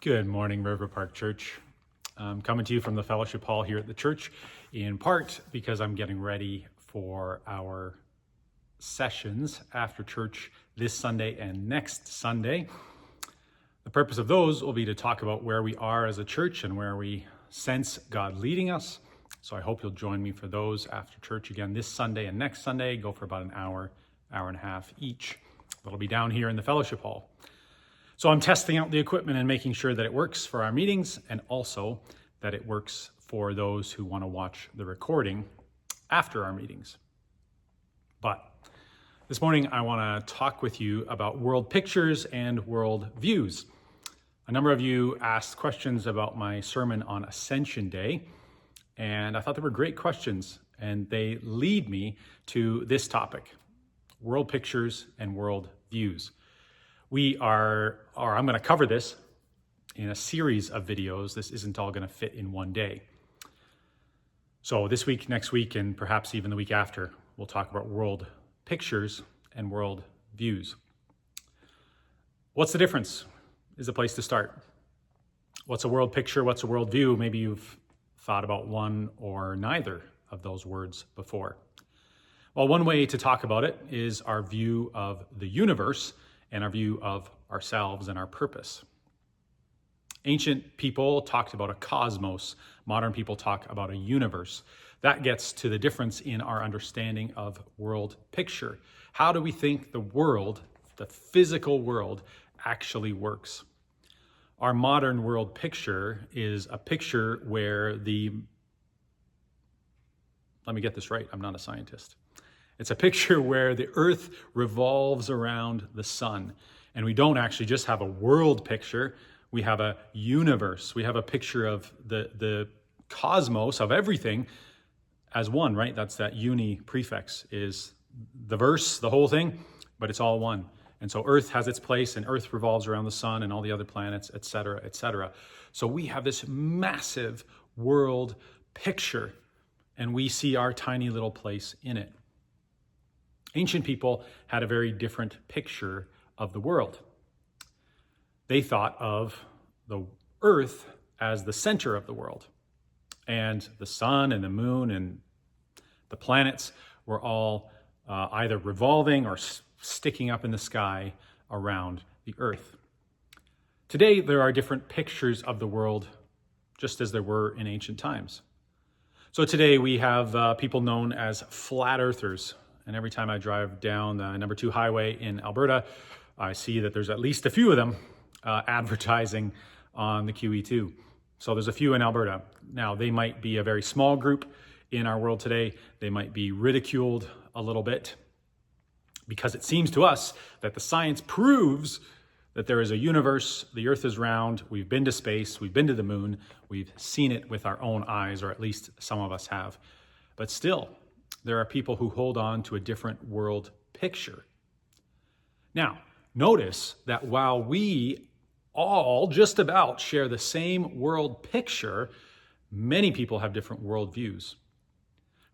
Good morning, River Park Church. I'm coming to you from the fellowship hall here at the church, in part because I'm getting ready for our sessions after church this Sunday and next Sunday. The purpose of those will be to talk about where we are as a church and where we sense God leading us. So I hope you'll join me for those after church again this Sunday and next Sunday. Go for about an hour and a half each. That'll be down here in the fellowship hall. So I'm testing out the equipment and making sure that it works for our meetings and also that it works for those who want to watch the recording after our meetings. But this morning I want to talk with you about world pictures and world views. A number of you asked questions about my sermon on Ascension Day, and I thought they were great questions, and they lead me to this topic: world pictures and world views. I'm going to cover this in a series of videos. This isn't all going to fit in one day. So this week, next week, and perhaps even the week after, we'll talk about world pictures and world views. What's the difference is a place to start. What's a world picture? What's a world view? Maybe you've thought about one or neither of those words before. Well, one way to talk about it is our view of the universe and our view of ourselves and our purpose. Ancient people talked about a cosmos. Modern people talk about a universe. That gets to the difference in our understanding of world picture. How do we think the world, the physical world, actually works? Our modern world picture is a picture where let me get this right, I'm not a scientist. It's a picture where the earth revolves around the sun. And we don't actually just have a world picture, we have a universe. We have a picture of the cosmos, of everything, as one, right? That's that uni prefix, is the verse, the whole thing, but it's all one. And so earth has its place, and earth revolves around the sun and all the other planets, et cetera, et cetera. So we have this massive world picture, and we see our tiny little place in it. Ancient people had a very different picture of the world. They thought of the earth as the center of the world, and the sun and the moon and the planets were all either revolving or sticking up in the sky around the earth. Today, there are different pictures of the world, just as there were in ancient times. So today we have people known as flat earthers. And every time I drive down the number 2 highway in Alberta, I see that there's at least a few of them advertising on the QE2. So there's a few in Alberta. Now, they might be a very small group in our world today. They might be ridiculed a little bit because it seems to us that the science proves that there is a universe, the earth is round, we've been to space, we've been to the moon, we've seen it with our own eyes, or at least some of us have. But still, there are people who hold on to a different world picture. Now, notice that while we all just about share the same world picture, many people have different worldviews.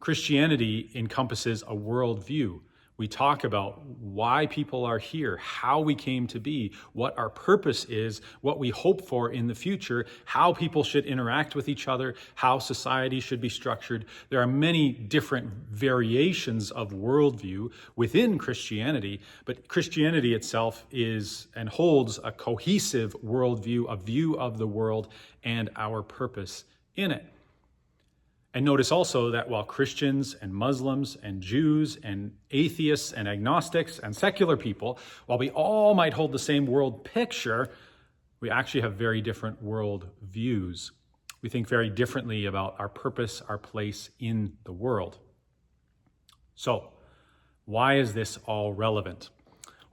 Christianity encompasses a worldview. We talk about why people are here, how we came to be, what our purpose is, what we hope for in the future, how people should interact with each other, how society should be structured. There are many different variations of worldview within Christianity, but Christianity itself is and holds a cohesive worldview, a view of the world and our purpose in it. And notice also that while Christians and Muslims and Jews and atheists and agnostics and secular people, while we all might hold the same world picture, we actually have very different world views. We think very differently about our purpose, our place in the world. So, why is this all relevant?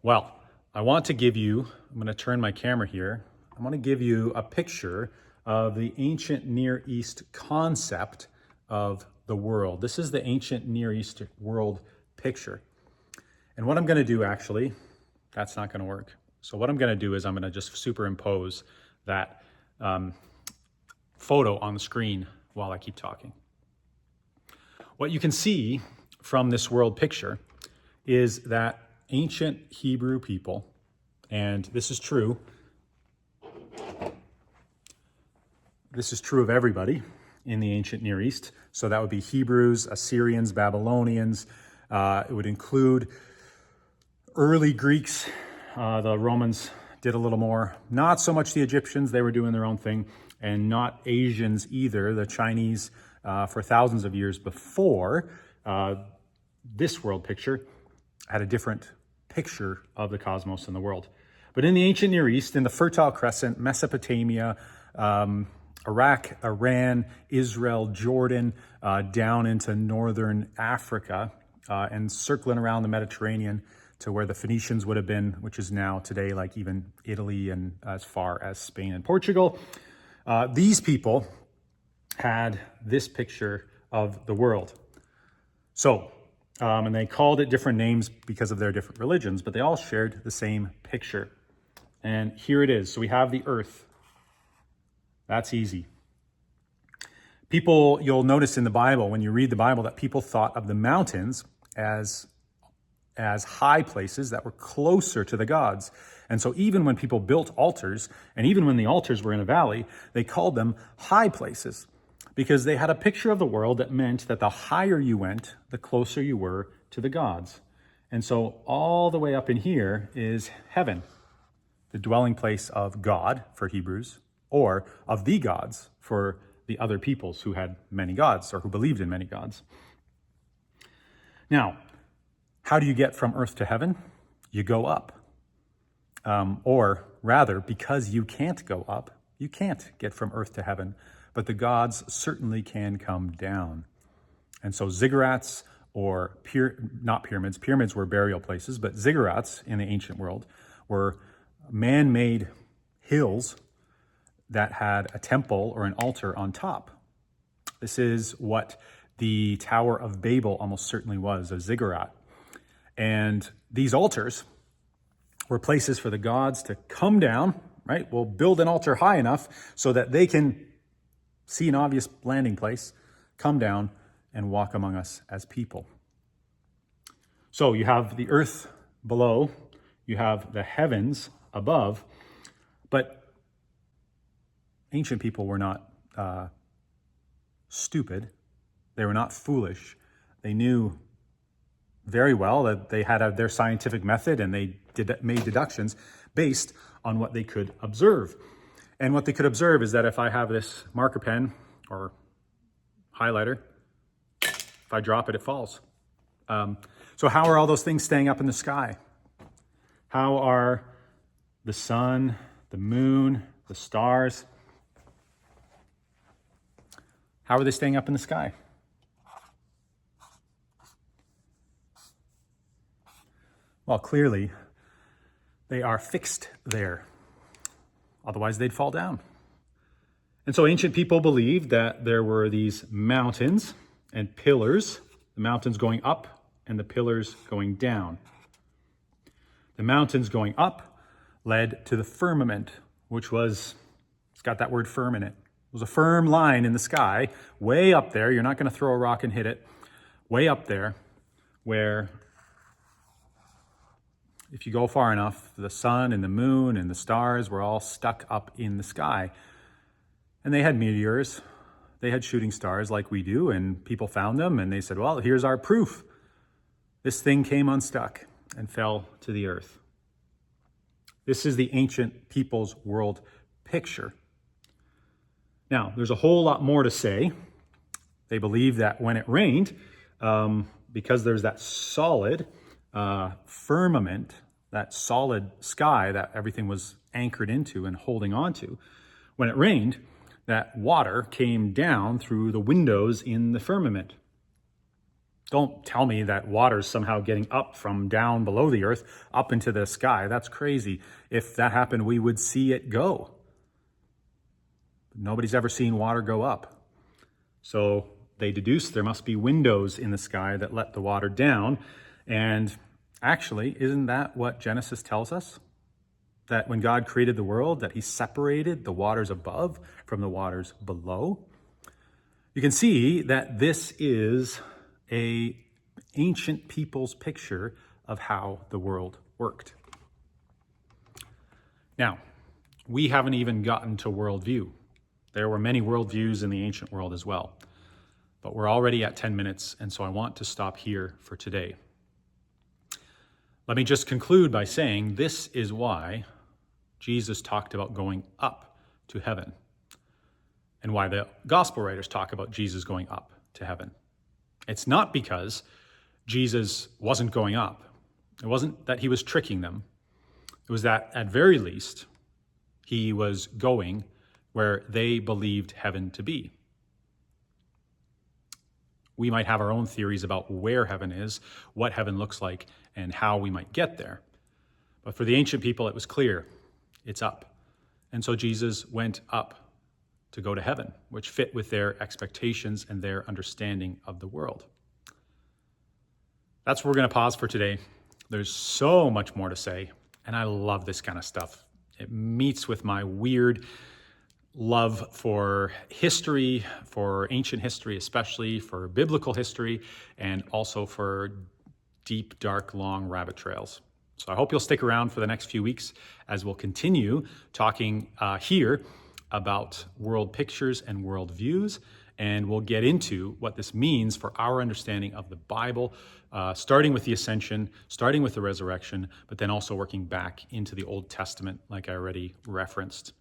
Well, I'm going to turn my camera here. I want to give you a picture of the ancient Near East concept of the world. This is the ancient Near East world picture. And what I'm going to do, actually, that's not going to work. So what I'm going to do is I'm going to just superimpose that photo on the screen while I keep talking. What you can see from this world picture is that ancient Hebrew people, and this is true this is true of everybody in the ancient Near East. So that would be Hebrews, Assyrians, Babylonians. It would include early Greeks. The Romans did a little more. Not so much the Egyptians, they were doing their own thing. And not Asians either. The Chinese, for thousands of years before this world picture, had a different picture of the cosmos and the world. But in the ancient Near East, in the Fertile Crescent, Mesopotamia, Iraq, Iran, Israel, Jordan, down into northern Africa, and circling around the Mediterranean to where the Phoenicians would have been, which is now today like even Italy and as far as Spain and Portugal. These people had this picture of the world. So, and they called it different names because of their different religions, but they all shared the same picture. And here it is. So we have the earth. That's easy. People, you'll notice in the Bible, when you read the Bible, that people thought of the mountains as high places that were closer to the gods. And so even when people built altars, and even when the altars were in a valley, they called them high places because they had a picture of the world that meant that the higher you went, the closer you were to the gods. And so all the way up in here is heaven, the dwelling place of God for Hebrews, or of the gods for the other peoples who had many gods or who believed in many gods. Now, how do you get from earth to heaven? You go up. Or rather, because you can't go up, you can't get from earth to heaven, but the gods certainly can come down. And so ziggurats, or not pyramids, pyramids were burial places, but ziggurats in the ancient world were man-made hills that had a temple or an altar on top. This is what the Tower of Babel almost certainly was, a ziggurat. And these altars were places for the gods to come down, right? We'll build an altar high enough so that they can see an obvious landing place, come down, and walk among us as people. So you have the earth below, you have the heavens above, but ancient people were not stupid. They were not foolish. They knew very well that they had their scientific method, and they made deductions based on what they could observe. And what they could observe is that if I have this marker pen or highlighter, if I drop it, it falls. So how are all those things staying up in the sky? How are the sun, the moon, the stars, how are they staying up in the sky? Well, clearly, they are fixed there. Otherwise, they'd fall down. And so ancient people believed that there were these mountains and pillars, the mountains going up and the pillars going down. The mountains going up led to the firmament, which was, it's got that word firm in it. It was a firm line in the sky, way up there. You're not going to throw a rock and hit it. Way up there, where if you go far enough, the sun and the moon and the stars were all stuck up in the sky. And they had meteors. They had shooting stars like we do, and people found them, and they said, well, here's our proof. This thing came unstuck and fell to the earth. This is the ancient people's world picture. Now, there's a whole lot more to say. They believe that when it rained, because there's that solid firmament, that solid sky that everything was anchored into and holding on to, when it rained, that water came down through the windows in the firmament. Don't tell me that water's somehow getting up from down below the earth up into the sky. That's crazy. If that happened, we would see it go. Nobody's ever seen water go up. So they deduced there must be windows in the sky that let the water down. And actually, isn't that what Genesis tells us? That when God created the world, that he separated the waters above from the waters below. You can see that this is an ancient people's picture of how the world worked. Now, we haven't even gotten to worldview. There were many worldviews in the ancient world as well. But we're already at 10 minutes, and so I want to stop here for today. Let me just conclude by saying this is why Jesus talked about going up to heaven, and why the gospel writers talk about Jesus going up to heaven. It's not because Jesus wasn't going up. It wasn't that he was tricking them. It was that, at very least, he was going where they believed heaven to be. We might have our own theories about where heaven is, what heaven looks like, and how we might get there. But for the ancient people, it was clear. It's up. And so Jesus went up to go to heaven, which fit with their expectations and their understanding of the world. That's where we're going to pause for today. There's so much more to say, and I love this kind of stuff. It meets with my weird love for history, for ancient history especially, for biblical history, and also for deep, dark, long rabbit trails. So I hope you'll stick around for the next few weeks as we'll continue talking here about world pictures and worldviews, and we'll get into what this means for our understanding of the Bible, starting with the ascension, starting with the resurrection, but then also working back into the Old Testament, like I already referenced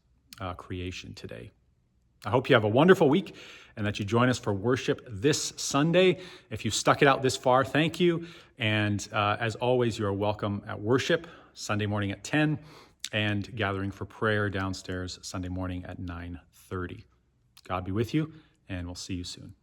creation today. I hope you have a wonderful week and that you join us for worship this Sunday. If you stuck it out this far, thank you. And as always, you're welcome at worship Sunday morning at 10 and gathering for prayer downstairs Sunday morning at 9:30. God be with you, and we'll see you soon.